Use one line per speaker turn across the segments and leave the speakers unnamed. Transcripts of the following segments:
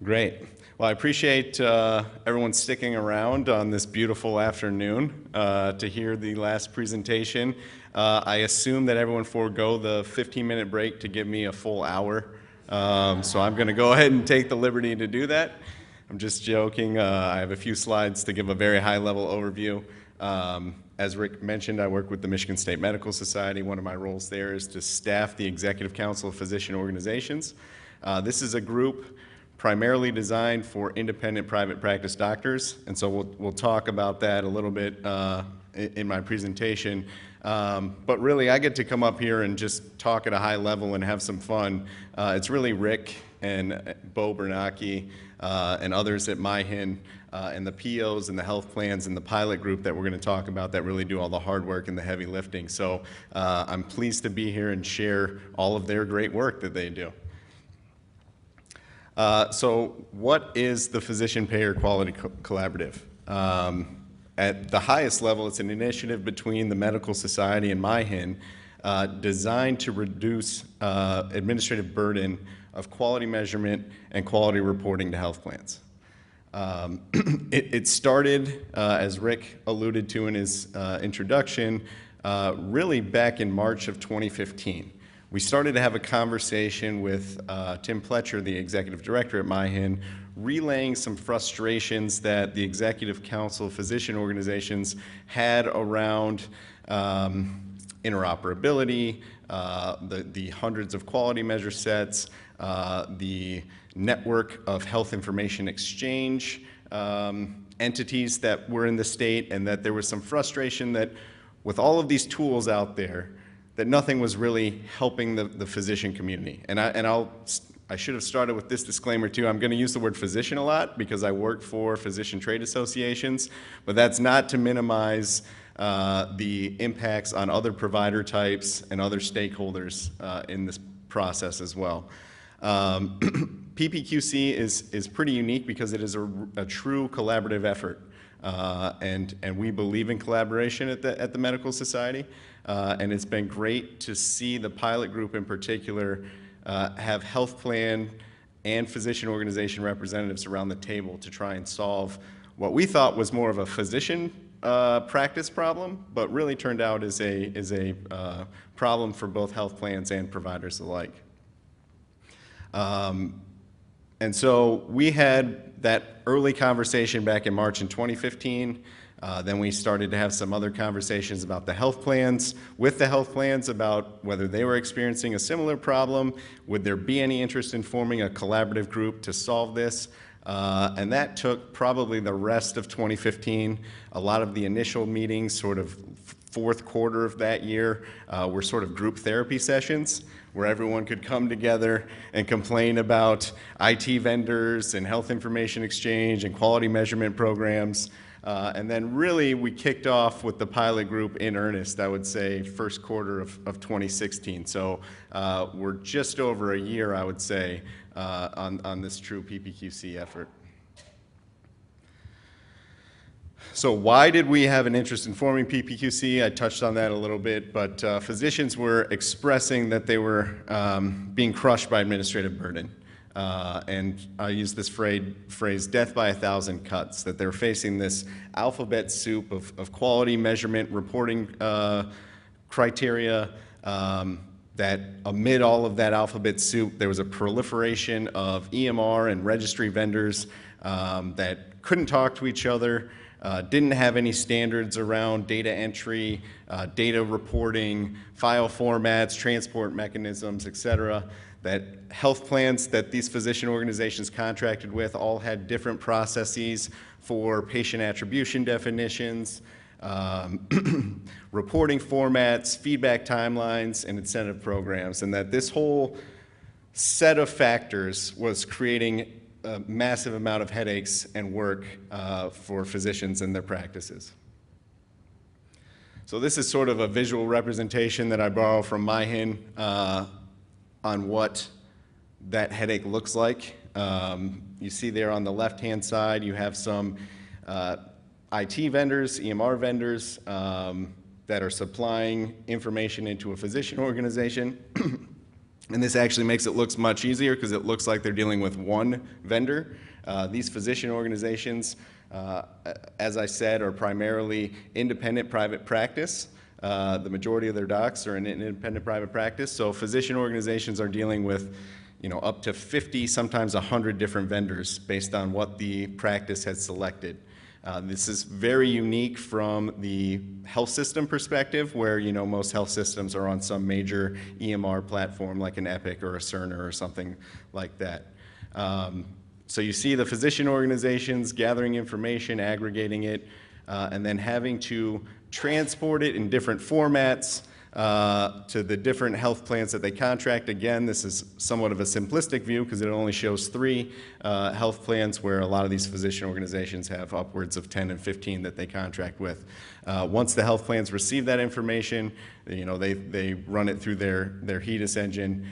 Great. Well, I appreciate everyone sticking around on this beautiful afternoon to hear the last presentation. I assume that everyone forego the 15-minute break to give me a full hour. So I'm going to go ahead and take the liberty to do that. I'm just joking. I have a few slides to give a very high-level overview. As Rick mentioned, I work with the Michigan State Medical Society. One of my roles there is to staff the Executive Council of Physician Organizations. This is a group primarily designed for independent private practice doctors, and so we'll talk about that a little bit in my presentation. But really, I get to come up here and just talk at a high level and have some fun. It's really Rick and Bo Bernacchi and others at MyHIN and the POs and the health plans and the pilot group that we're going to talk about that really do all the hard work and the heavy lifting. So I'm pleased to be here and share all of their great work that they do. So what is the PhysicianPayer Quality Collaborative? At the highest level, it's an initiative between the Medical Society and MyHIN designed to reduce administrative burden of quality measurement and quality reporting to health plans. It started, as Rick alluded to in his introduction, really back in March of 2015. We started to have a conversation with Tim Pletcher, the executive director at MyHIN, relaying some frustrations that the Executive Council of Physician Organizations had around interoperability, the hundreds of quality measure sets, the network of health information exchange entities that were in the state, and that there was some frustration that with all of these tools out there, that nothing was really helping the physician community. And I should have started with this disclaimer too. I'm going to use the word physician a lot because I work for physician trade associations, but that's not to minimize the impacts on other provider types and other stakeholders in this process as well. PPQC is pretty unique because it is a true collaborative effort. And we believe in collaboration at the Medical Society. And it's been great to see the pilot group in particular have health plan and physician organization representatives around the table to try and solve what we thought was more of a physician practice problem, but really turned out as a problem for both health plans and providers alike. And so we had that early conversation back in March in 2015. Then we started to have some other conversations about the health plans, with the health plans about whether they were experiencing a similar problem, would there be any interest in forming a collaborative group to solve this, and that took probably the rest of 2015. A lot of the initial meetings, sort of fourth quarter of that year, were sort of group therapy sessions where everyone could come together and complain about IT vendors and health information exchange and quality measurement programs. And then really we kicked off with the pilot group in earnest, I would say, first quarter of 2016. So we're just over a year, I would say, on this true PPQC effort. So why did we have an interest in forming PPQC? I touched on that a little bit, but physicians were expressing that they were being crushed by administrative burden. And I use this phrase, death by 1,000 cuts, that they're facing this alphabet soup of quality measurement, reporting criteria, that amid all of that alphabet soup, there was a proliferation of EMR and registry vendors that couldn't talk to each other, didn't have any standards around data entry, data reporting, file formats, transport mechanisms, et cetera. That health plans that these physician organizations contracted with all had different processes for patient attribution definitions, reporting formats, feedback timelines, and incentive programs, and that this whole set of factors was creating a massive amount of headaches and work for physicians and their practices. So this is sort of a visual representation that I borrow from MyHIN on what that headache looks like. You see there on the left-hand side, you have some IT vendors, EMR vendors that are supplying information into a physician organization. And this actually makes it look much easier because it looks like they're dealing with one vendor. These physician organizations, as I said, are primarily independent private practice. The majority of their docs are in independent private practice. So physician organizations are dealing with up to 50, sometimes 100 different vendors based on what the practice has selected. This is very unique from the health system perspective, where most health systems are on some major EMR platform like an Epic or a Cerner or something like that. So you see the physician organizations gathering information, aggregating it, and then having to transport it in different formats to the different health plans that they contract. Again, this is somewhat of a simplistic view because it only shows 3 health plans, where a lot of these physician organizations have upwards of 10 and 15 that they contract with. Once the health plans receive that information, they run it through their HEDIS engine,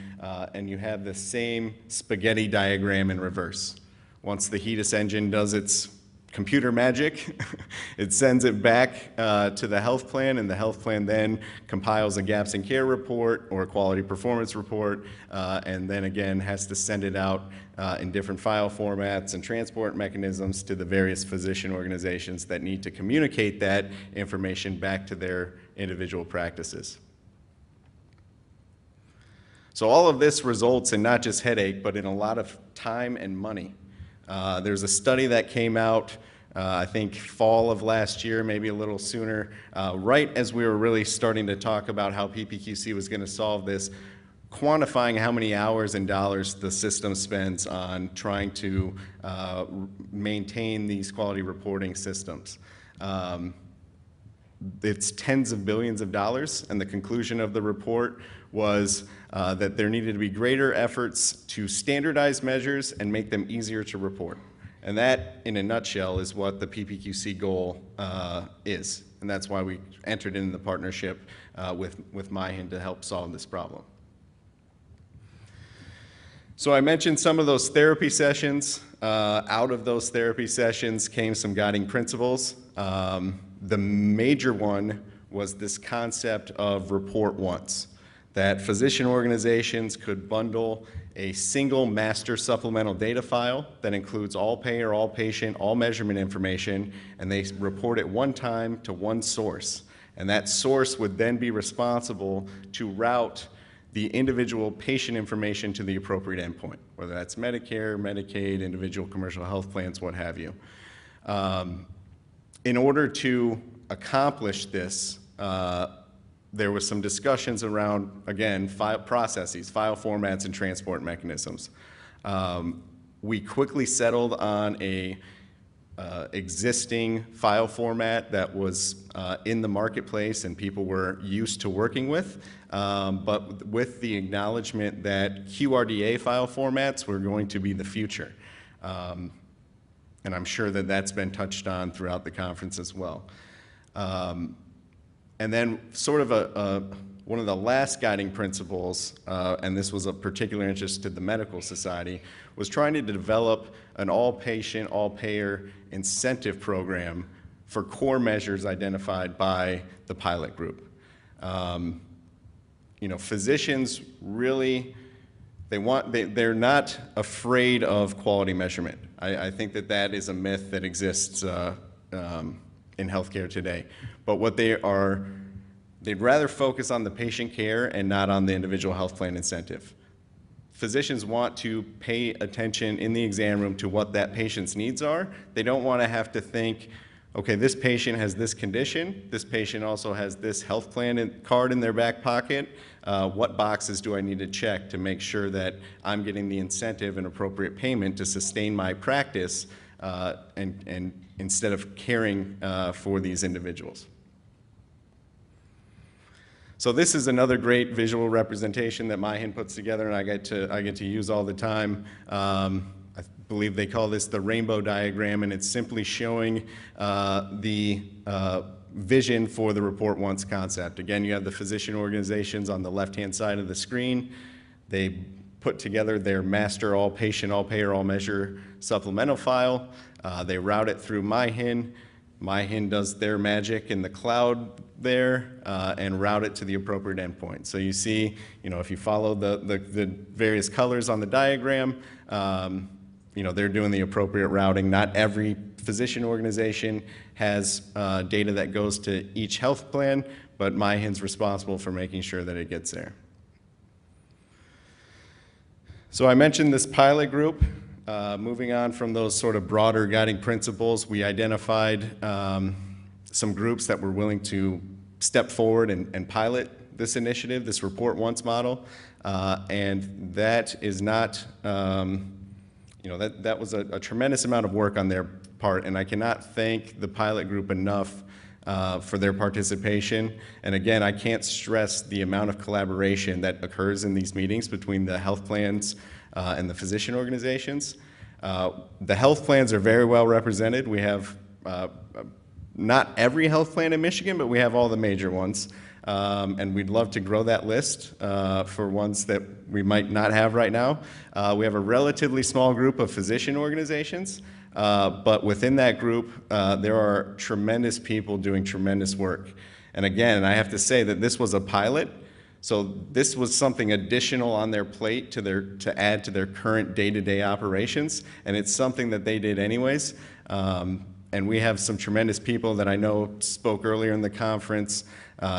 and you have the same spaghetti diagram in reverse. Once the HEDIS engine does its computer magic, it sends it back to the health plan, and the health plan then compiles a gaps in care report or a quality performance report, and then again has to send it out in different file formats and transport mechanisms to the various physician organizations that need to communicate that information back to their individual practices. So all of this results in not just headache, but in a lot of time and money. There's a study that came out, I think fall of last year, maybe a little sooner, right as we were really starting to talk about how PPQC was going to solve this, quantifying how many hours and dollars the system spends on trying to maintain these quality reporting systems. It's tens of billions of dollars, and the conclusion of the report was that there needed to be greater efforts to standardize measures and make them easier to report. And that, in a nutshell, is what the PPQC goal is. And that's why we entered in the partnership with MIHIN to help solve this problem. So I mentioned some of those therapy sessions. Out of those therapy sessions came some guiding principles. The major one was this concept of report once, that physician organizations could bundle a single master supplemental data file that includes all payer, all patient, all measurement information, and they report it one time to one source. And that source would then be responsible to route the individual patient information to the appropriate endpoint, whether that's Medicare, Medicaid, individual commercial health plans, what have you. In order to accomplish this, there was some discussions around, again, file processes, file formats, and transport mechanisms. We quickly settled on a existing file format that was in the marketplace and people were used to working with, but with the acknowledgement that QRDA file formats were going to be the future. And I'm sure that that's been touched on throughout the conference as well. And then sort of one of the last guiding principles, and this was of particular interest to the medical society, was trying to develop an all-patient, all-payer incentive program for core measures identified by the pilot group. Physicians really, they're not afraid of quality measurement. I think that is a myth that exists in healthcare today. But what they'd rather focus on the patient care and not on the individual health plan incentive. Physicians want to pay attention in the exam room to what that patient's needs are. They don't want to have to think, okay, this patient has this condition, this patient also has this health plan card in their back pocket. What boxes do I need to check to make sure that I'm getting the incentive and appropriate payment to sustain my practice and instead of caring for these individuals. So this is another great visual representation that MIHIN puts together, and I get to use all the time. I believe they call this the rainbow diagram, and it's simply showing the vision for the report once concept. Again, you have the physician organizations on the left-hand side of the screen. They put together their master all patient, all payer, all measure supplemental file. They route it through MIHIN. MyHIN does their magic in the cloud there and route it to the appropriate endpoint. So you see, if you follow the various colors on the diagram, they're doing the appropriate routing. Not every physician organization has data that goes to each health plan, but MyHIN's responsible for making sure that it gets there. So I mentioned this pilot group. Moving on from those sort of broader guiding principles, we identified some groups that were willing to step forward and pilot this initiative, this report once model, and that is not, that was a tremendous amount of work on their part, and I cannot thank the pilot group enough for their participation. And again, I can't stress the amount of collaboration that occurs in these meetings between the health plans and the physician organizations. The health plans are very well represented. We have not every health plan in Michigan, but we have all the major ones. And we'd love to grow that list for ones that we might not have right now. We have a relatively small group of physician organizations, but within that group, there are tremendous people doing tremendous work. And again, I have to say that this was a pilot, so this was something additional on their plate to add to their current day-to-day operations, and it's something that they did anyways. And we have some tremendous people that I know spoke earlier in the conference,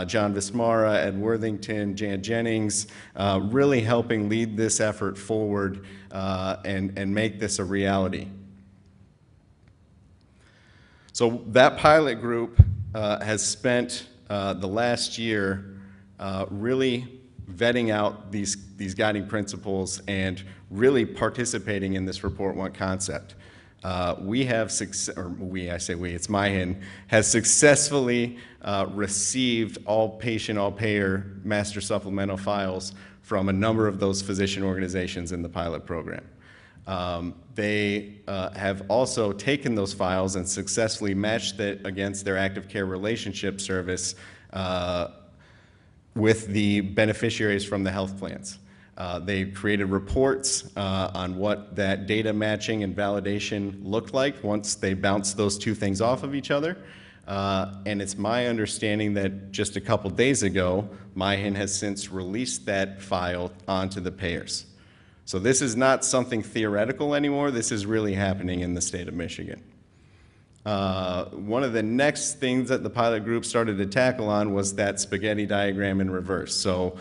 John Vismara, Ed Worthington, Jan Jennings, really helping lead this effort forward and make this a reality. So that pilot group has spent the last year really vetting out these guiding principles and really participating in this report one concept. We have, I say we, it's MyHIN, has successfully received all patient, all payer master supplemental files from a number of those physician organizations in the pilot program. They have also taken those files and successfully matched it against their active care relationship service with the beneficiaries from the health plans. They created reports on what that data matching and validation looked like once they bounced those two things off of each other. And it's my understanding that just a couple days ago, MyHIN has since released that file onto the payers. So this is not something theoretical anymore. This is really happening in the state of Michigan. One of the next things that the pilot group started to tackle on was that spaghetti diagram in reverse. So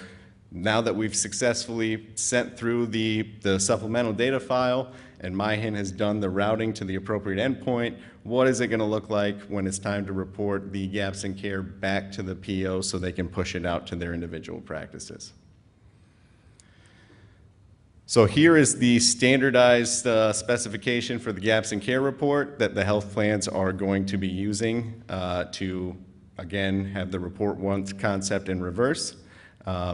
now that we've successfully sent through the supplemental data file and MyHIN has done the routing to the appropriate endpoint, what is it going to look like when it's time to report the gaps in care back to the PO so they can push it out to their individual practices? So here is the standardized specification for the gaps in care report that the health plans are going to be using to, again, have the report once concept in reverse.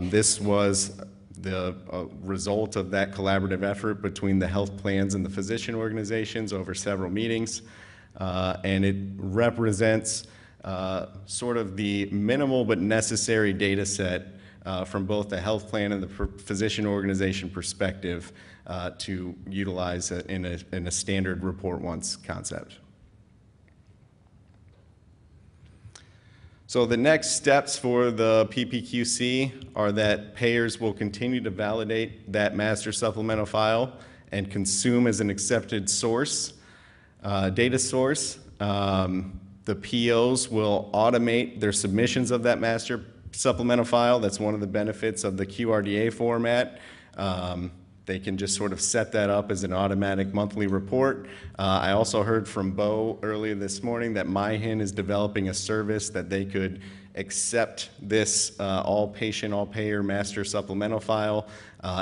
This was the result of that collaborative effort between the health plans and the physician organizations over several meetings, and it represents sort of the minimal but necessary data set from both the health plan and the physician organization perspective to utilize in a standard report once concept. So the next steps for the PPQC are that payers will continue to validate that master supplemental file and consume as an accepted source, data source. The POs will automate their submissions of that master supplemental file. That's one of the benefits of the QRDA format. They can just sort of set that up as an automatic monthly report. I also heard from Bo earlier this morning that MyHIN is developing a service that they could accept this all patient, all payer master supplemental file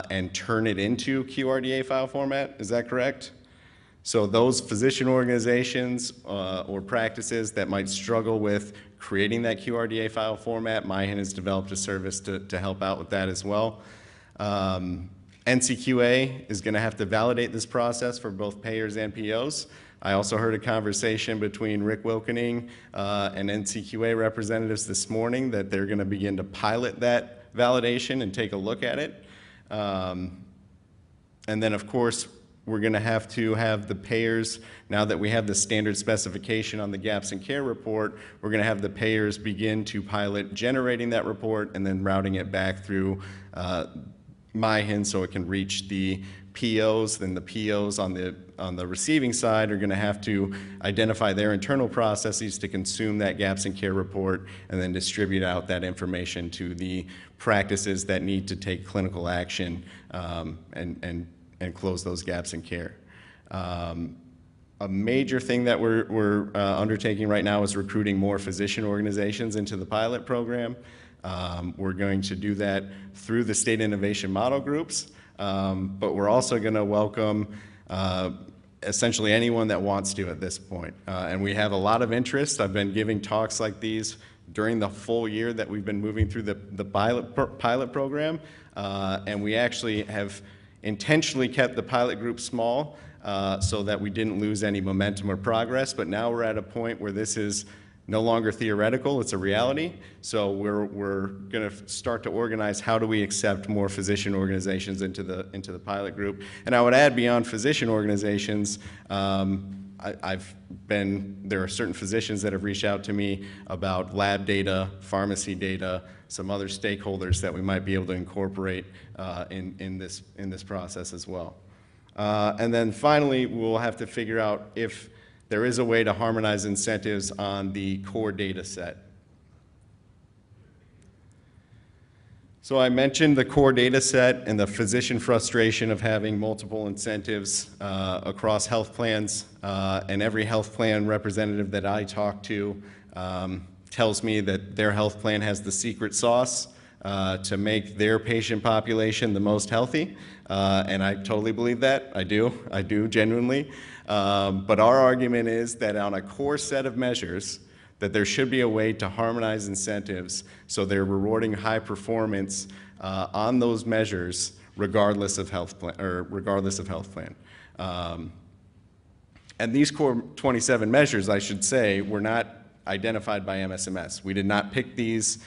and turn it into QRDA file format. Is that correct? So those physician organizations or practices that might struggle with creating that QRDA file format, MyHIN has developed a service to help out with that as well. NCQA is going to have to validate this process for both payers and POs. I also heard a conversation between Rick Wilkening and NCQA representatives this morning that they're going to begin to pilot that validation and take a look at it. And then, of course, we're going to have the payers, now that we have the standard specification on the gaps in care report, we're going to have the payers begin to pilot generating that report and then routing it back through MIHIN so it can reach the POs. Then the POs on the receiving side are going to have to identify their internal processes to consume that gaps in care report and then distribute out that information to the practices that need to take clinical action and close those gaps in care. A major thing that we're undertaking right now is recruiting more physician organizations into the pilot program. We're going to do that through the state innovation model groups, but we're also going to welcome essentially anyone that wants to at this point. And we have a lot of interest. I've been giving talks like these during the full year that we've been moving through the pilot program, and we actually have intentionally kept the pilot group small so that we didn't lose any momentum or progress, but now we're at a point where this is no longer theoretical, it's a reality. So we're going to start to organize how do we accept more physician organizations into the pilot group. And I would add, beyond physician organizations, there are certain physicians that have reached out to me about lab data, pharmacy data, some other stakeholders that we might be able to incorporate in this process as well. And then finally, we'll have to figure out if there is a way to harmonize incentives on the core data set. So I mentioned the core data set and the physician frustration of having multiple incentives across health plans, and every health plan representative that I talk to tells me that their health plan has the secret sauce to make their patient population the most healthy, and I totally believe that. I do genuinely. But our argument is that on a core set of measures, that there should be a way to harmonize incentives so they're rewarding high performance on those measures regardless of health plan. And these core 27 measures, I should say, were not identified by MSMS. We did not pick these.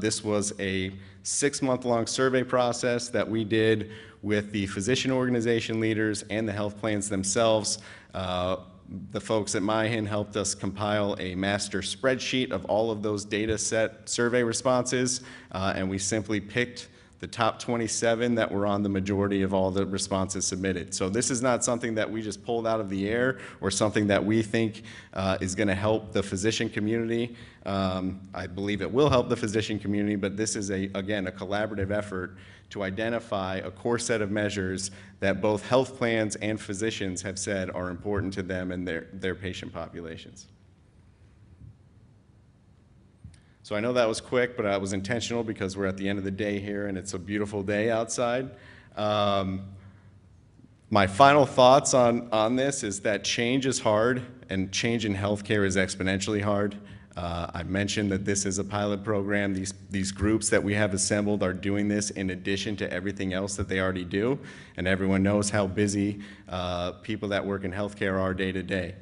This was a 6-month-long survey process that we did with the physician organization leaders and the health plans themselves. The folks at MIHIN helped us compile a master spreadsheet of all of those data set survey responses, and we simply picked the top 27 that were on the majority of all the responses submitted. So this is not something that we just pulled out of the air or something that we think is going to help the physician community. I believe it will help the physician community, but this is, again, a collaborative effort to identify a core set of measures that both health plans and physicians have said are important to them and their patient populations. So I know that was quick, but that was intentional because we're at the end of the day here and it's a beautiful day outside. My final thoughts on this is that change is hard, and change in healthcare is exponentially hard. I mentioned that this is a pilot program. These groups that we have assembled are doing this in addition to everything else that they already do, and everyone knows how busy people that work in healthcare are day to day.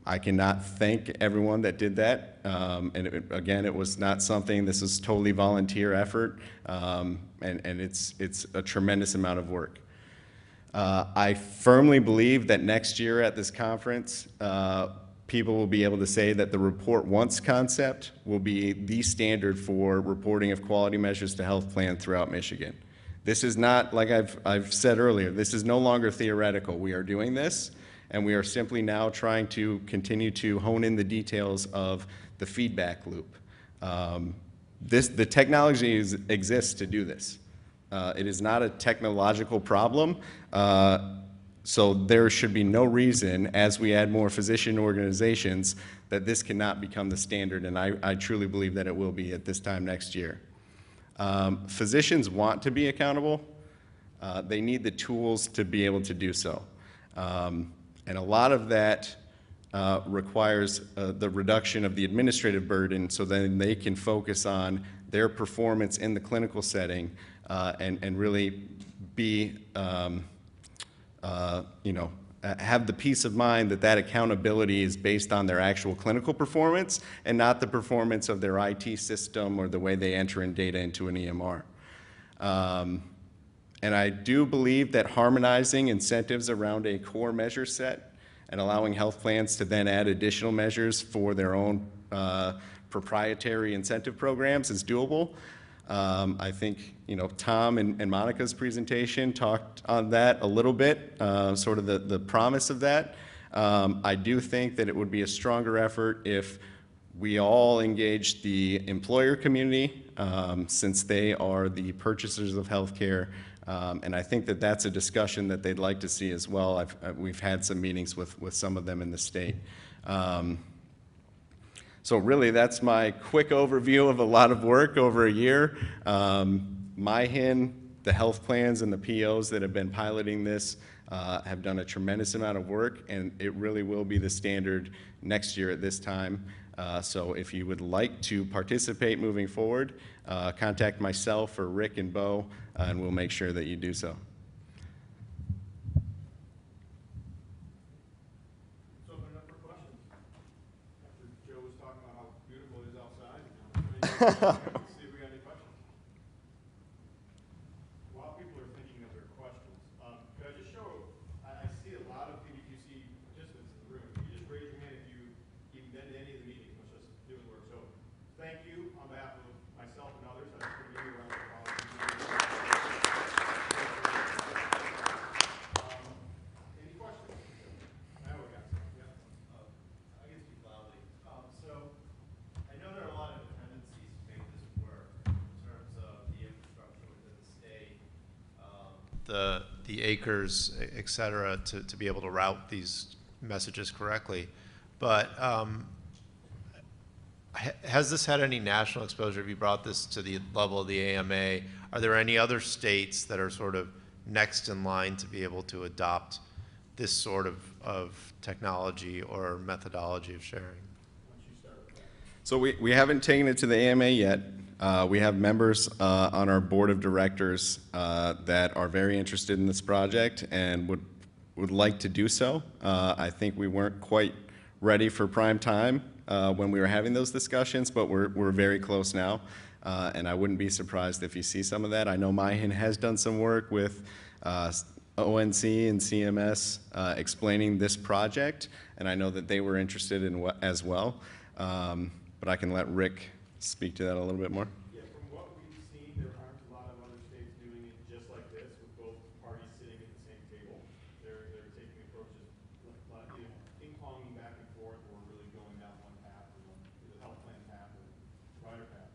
I cannot thank everyone that did that, and again, it was not something, this is totally volunteer effort, and it's a tremendous amount of work. I firmly believe that next year at this conference, people will be able to say that the report once concept will be the standard for reporting of quality measures to health plan throughout Michigan. This is not, like I've said earlier, this is no longer theoretical. We are doing this, and we are simply now trying to continue to hone in the details of the feedback loop. The technology exists to do this. It is not a technological problem. So there should be no reason, as we add more physician organizations, that this cannot become the standard, and I truly believe that it will be at this time next year. Physicians want to be accountable. They need the tools to be able to do so. And a lot of that requires the reduction of the administrative burden so then they can focus on their performance in the clinical setting and really be have the peace of mind that that accountability is based on their actual clinical performance and not the performance of their IT system or the way they enter in data into an EMR. And I do believe that harmonizing incentives around a core measure set and allowing health plans to then add additional measures for their own proprietary incentive programs is doable. I think, Tom and Monica's presentation talked on that a little bit, sort of the promise of that. I do think that it would be a stronger effort if we all engage the employer community, since they are the purchasers of healthcare. And I think that that's a discussion that they'd like to see as well. We've had some meetings with some of them in the state. So really, that's my quick overview of a lot of work over a year. MyHIN, the health plans and the POs that have been piloting this have done a tremendous amount of work, and it really will be the standard next year at this time. So if you would like to participate moving forward, contact myself or Rick and Bo, and we'll make sure that you do so.
So open it up for questions. After Joe was talking about how beautiful it is outside, see if we got any questions. While people are thinking of their questions, could I just show, I see a lot of PBGC participants in the room. If you just raise your hand if you've been to any of the meetings, much less doing work. So thank you on behalf of myself and others. I just want to give you a round of applause. Any questions? Now we got some. Yeah.
I can speak loudly. So I know there are a lot of dependencies to make this work in terms of the infrastructure within the state, the acres, et cetera, to be able to route these messages correctly. But has this had any national exposure? Have you brought this to the level of the AMA? Are there any other states that are sort of next in line to be able to adopt this sort of technology or methodology of sharing?
So we haven't taken it to the AMA yet. We have members on our board of directors that are very interested in this project and would like to do so. I think we weren't quite ready for prime time when we were having those discussions, but we're very close now. And I wouldn't be surprised if you see some of that. I know MyHIN has done some work with ONC and CMS explaining this project, and I know that they were interested in as well. But I can let Rick speak to that a little bit more.
Yeah, from what we've seen, there aren't a lot of other states doing it just like this, with both parties sitting at the same table. They're taking approaches, ping-ponging back and forth, or really going down one path, or the health plan path, or provider path.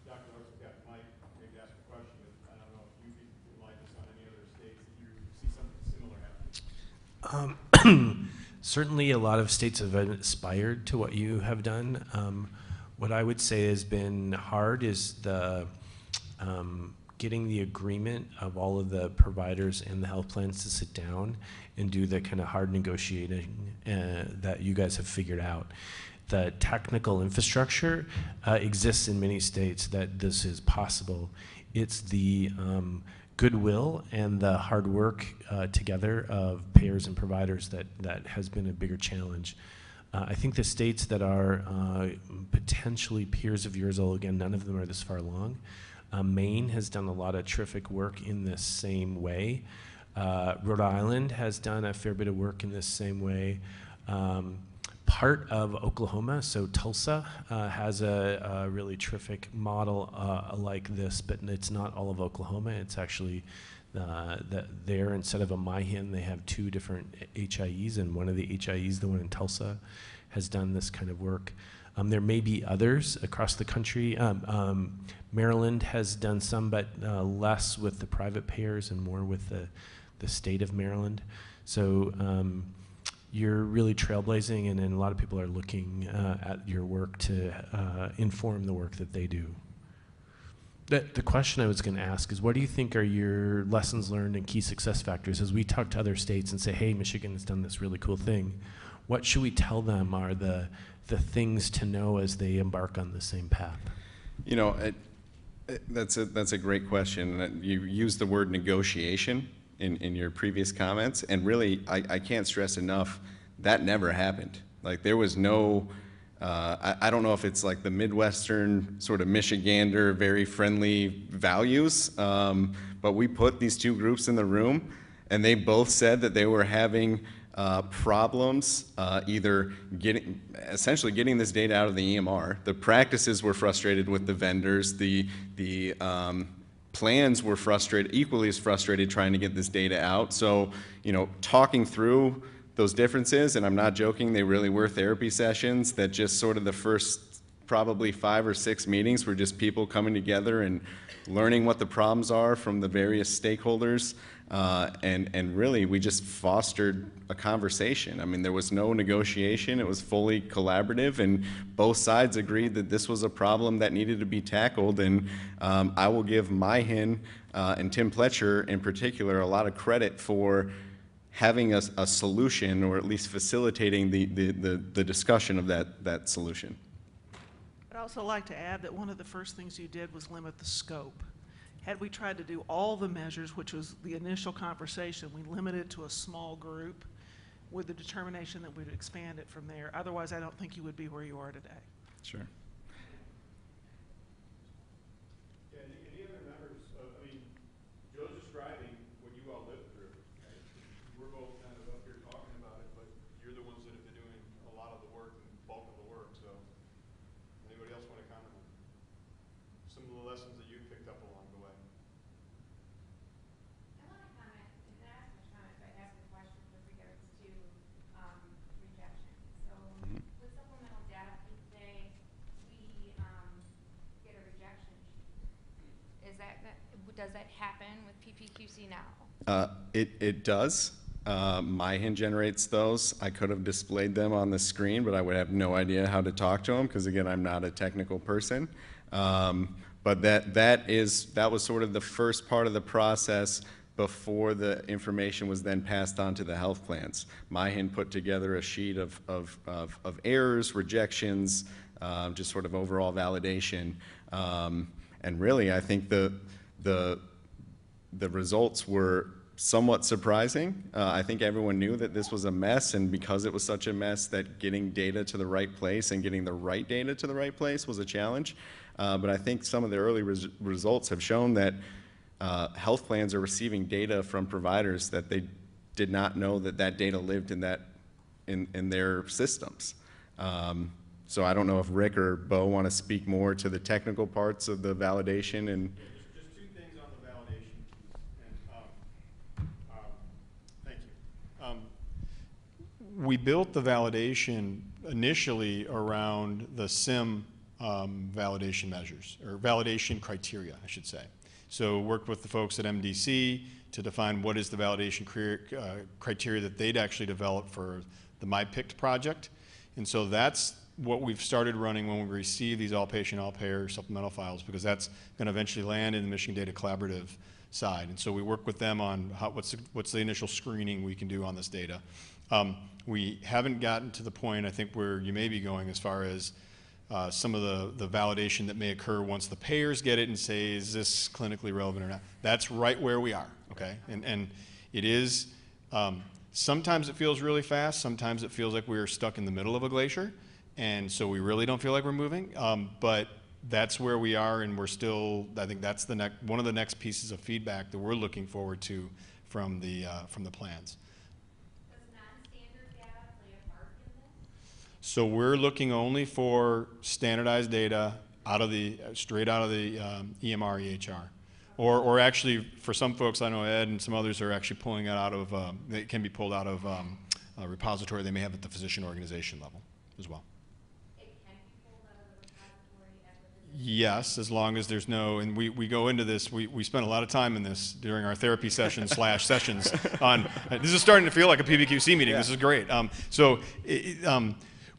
Dr. Larson got Mike maybe ask a question, but I don't know if you would like this on any other states that you see something similar happening.
Certainly a lot of states have aspired to what you have done. What I would say has been hard is the getting the agreement of all of the providers and the health plans to sit down and do the kind of hard negotiating that you guys have figured out. The technical infrastructure exists in many states that this is possible. It's the goodwill and the hard work together of payers and providers that has been a bigger challenge. I think the states that are potentially peers of yours, although again, none of them are this far along. Maine has done a lot of terrific work in this same way. Rhode Island has done a fair bit of work in this same way. Part of Oklahoma, so Tulsa, has a really terrific model like this, but it's not all of Oklahoma. It's actually there, instead of a MyHIN, they have two different HIEs, and one of the HIEs, the one in Tulsa, has done this kind of work. There may be others across the country. Maryland has done some, but less with the private payers and more with the state of Maryland. So you're really trailblazing, and a lot of people are looking at your work to inform the work that they do. The question I was going to ask is, what do you think are your lessons learned and key success factors as we talk to other states and say, hey, Michigan has done this really cool thing? What should we tell them are the things to know as they embark on the same path?
You know, that's a great question. You used the word negotiation in your previous comments, and really, I can't stress enough, that never happened. Like, there was no, I don't know if it's like the Midwestern sort of Michigander, very friendly values, But we put these two groups in the room, and they both said that they were having problems essentially getting this data out of the EMR. The practices were frustrated with the vendors. The plans were frustrated, equally as frustrated trying to get this data out. So, talking through those differences, and I'm not joking, they really were therapy sessions that just sort of the first probably 5 or 6 meetings were just people coming together and learning what the problems are from the various stakeholders. And really, we just fostered a conversation. I mean, there was no negotiation. It was fully collaborative, and both sides agreed that this was a problem that needed to be tackled. And I will give MyHin and Tim Pletcher in particular a lot of credit for having a solution, or at least facilitating the discussion of that solution.
I'd also like to add that one of the first things you did was limit the scope. Had we tried to do all the measures, which was the initial conversation, we limited it to a small group with the determination that we'd expand it from there. Otherwise, I don't think you would be where you are today.
Sure.
Yeah, any other members of, Joe's describing what you all lived through, right? We're both kind of up here talking about it, but you're the ones that have been doing a lot of the work and bulk of the work, so anybody else want to comment on some of the lessons that you picked up along the way?
I want to comment, and not ask much comment, but ask a question with regards to rejection. So with supplemental data, today we get a rejection sheet. Does that happen with PPQC now?
It does. MyHin generates those. I could have displayed them on the screen, but I would have no idea how to talk to them because, again, I'm not a technical person. But that was sort of the first part of the process before the information was then passed on to the health plans. MyHin put together a sheet of errors, rejections, just sort of overall validation. And really, I think the results were somewhat surprising. I think everyone knew that this was a mess, and because it was such a mess, that getting data to the right place and getting the right data to the right place was a challenge. But I think some of the early results have shown that health plans are receiving data from providers that they did not know that data lived in their systems. So I don't know if Rick or Bo want to speak more to the technical parts of the validation and.
Just two things on the validation piece, and thank you. We built the validation initially around the SIM validation measures, or validation criteria, I should say. So worked with the folks at MDC to define what is the validation criteria that they'd actually developed for the MyPICT project. And so that's what we've started running when we receive these all-patient, all-payer supplemental files, because that's going to eventually land in the Michigan Data Collaborative side. And so we work with them on what's the initial screening we can do on this data. We haven't gotten to the point, I think, where you may be going as far as some of the validation that may occur once the payers get it and say, is this clinically relevant or not? That's right where we are, okay? And it is, sometimes it feels really fast, sometimes it feels like we're stuck in the middle of a glacier, and so we really don't feel like we're moving, but that's where we are, and we're still, I think that's one of the next pieces of feedback that we're looking forward to from the plans.
Does non-standard data play a part in this?
So we're looking only for standardized data straight out of the EMR, EHR. Or actually, for some folks, I know Ed and some others are actually pulling it out of, it can be pulled out of a repository they may have at the physician organization level as well.
It can be pulled out of the repository at the physician.
Yes, as long as there's no, and we go into this, we spend a lot of time in this during our therapy sessions sessions on, this is starting to feel like a PBQC meeting, This is great.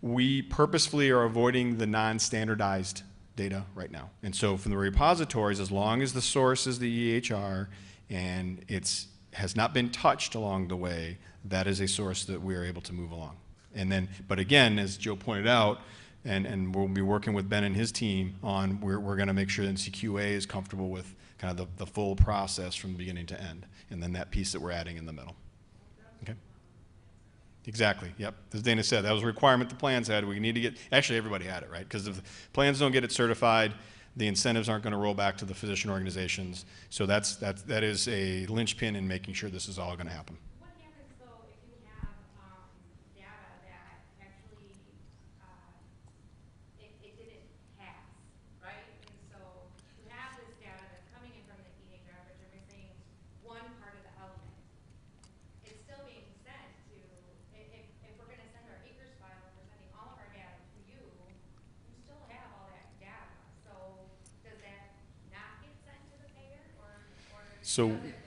We purposefully are avoiding the non-standardized data right now. And so from the repositories, as long as the source is the EHR and has not been touched along the way, that is a source that we are able to move along. And then, but again, as Joe pointed out, and we'll be working with Ben and his team on, we're going to make sure that NCQA is comfortable with kind of the full process from beginning to end, and then that piece that we're adding in the middle. Okay. Exactly, yep. As Dana said, that was a requirement the plans had. We need to get, actually everybody had it, right? Because if the plans don't get it certified,
The incentives aren't going to roll back to the physician organizations. So that is a linchpin in making sure this is all going to happen.
What happens though if you have data that actually it didn't pass, right? And so you have this data that's coming in from the EHR, but you're missing one part of the element. It's still being sent to, if we're going to send our acres file and we're sending all of our data to you, you still have all that data. So does that not get sent to the payer, or
So
does it?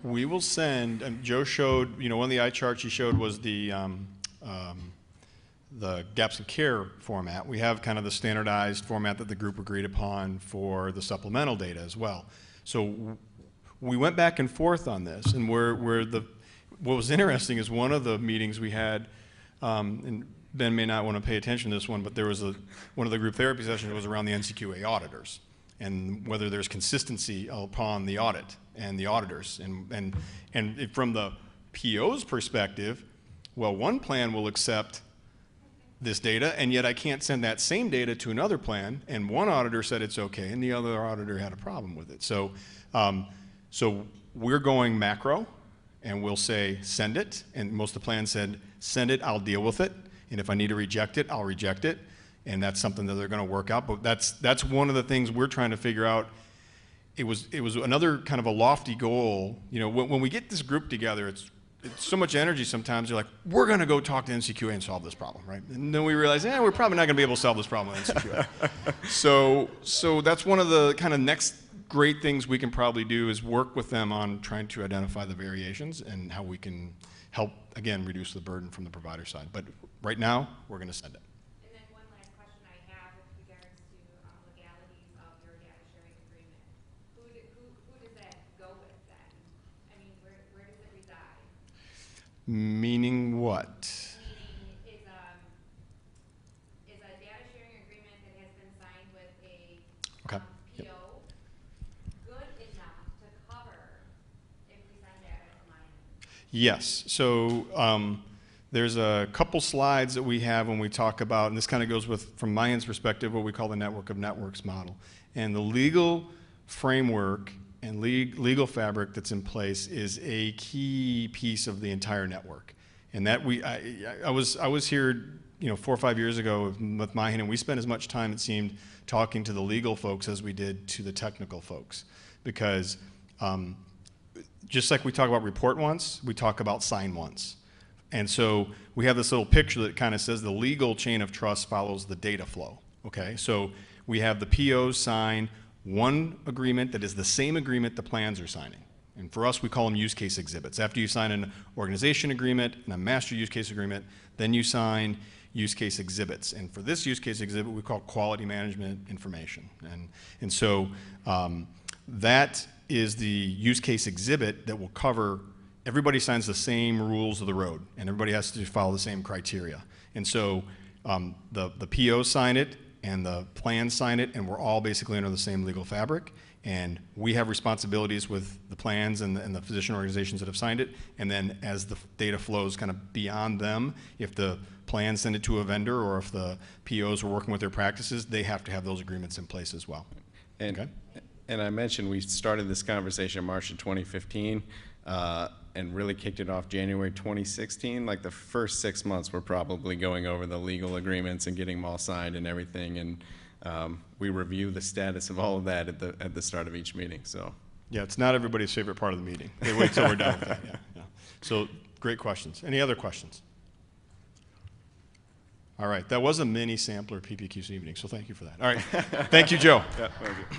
we will send, Joe showed, one of the eye charts he showed was the gaps of care format. We have kind of the standardized format that the group agreed upon for the supplemental data as well. So we went back and forth on this, and what was interesting is one of the meetings we had, and Ben may not want to pay attention to this one, but there was one of the group therapy sessions was around the NCQA auditors and whether there's consistency upon the audit and the auditors. And from the PO's perspective, well, one plan will accept this data, and yet I can't send that same data to another plan, and one auditor said it's okay, and the other auditor had a problem with it. So, so we're going macro, and we'll say send it, and most of the plans said send it, I'll deal with it, and if I need to reject it, I'll reject it, and that's something that they're going to work out. But that's one of the things we're trying to figure out. It was another kind of a lofty goal. When we get this group together, it's so much energy sometimes. You're like, we're going to go talk to NCQA and solve this problem, right? And then we realize, we're probably not going to be able to solve this problem with NCQA. So that's one of the kind of next great things we can probably do is work with them on trying to identify the variations and how we can help, again, reduce the burden from the provider side. But right now, we're going to send it.
And then one last question I have with regards to legalities of your data sharing agreement. Who does that go with then? I mean, where does it reside?
Meaning what?
Meaning is a data sharing agreement that has been signed with a
Okay.
PO good enough to cover if we send data to mine?
Yes. So there's a couple slides that we have when we talk about, and this kind of goes with, from Mayan's perspective, what we call the network of networks model. And the legal framework and legal fabric that's in place is a key piece of the entire network. And that I was here 4 or 5 years ago with Mayan, and we spent as much time, it seemed, talking to the legal folks as we did to the technical folks. Because just like we talk about report once, we talk about sign once. And so we have this little picture that kind of says the legal chain of trust follows the data flow. Okay, so we have the POs sign one agreement that is the same agreement the plans are signing. And for us, we call them use case exhibits. After you sign an organization agreement and a master use case agreement, then you sign use case exhibits. And for this use case exhibit, we call quality management information. And so that is the use case exhibit that will cover, everybody signs the same rules of the road, and everybody has to follow the same criteria. And so the POs sign it, and the plans sign it, and we're all basically under the same legal fabric. And we have responsibilities with the plans and the physician organizations that have signed it. And then as the data flows kind of beyond them, if the plans send it to a vendor or if the POs are working with their practices, they have to have those agreements in place as well.
And I mentioned we started this conversation in March of 2015 and really kicked it off January 2016. Like the first 6 months, we're probably going over the legal agreements and getting them all signed and everything. And we review the status of all of that at the start of each meeting. So
yeah, it's not everybody's favorite part of the meeting. They wait till we're done with that. Yeah. So great questions. Any other questions? All right, that was a mini sampler PBGC meeting, so thank you for that. All right, thank you, Joe.
yeah, thank you.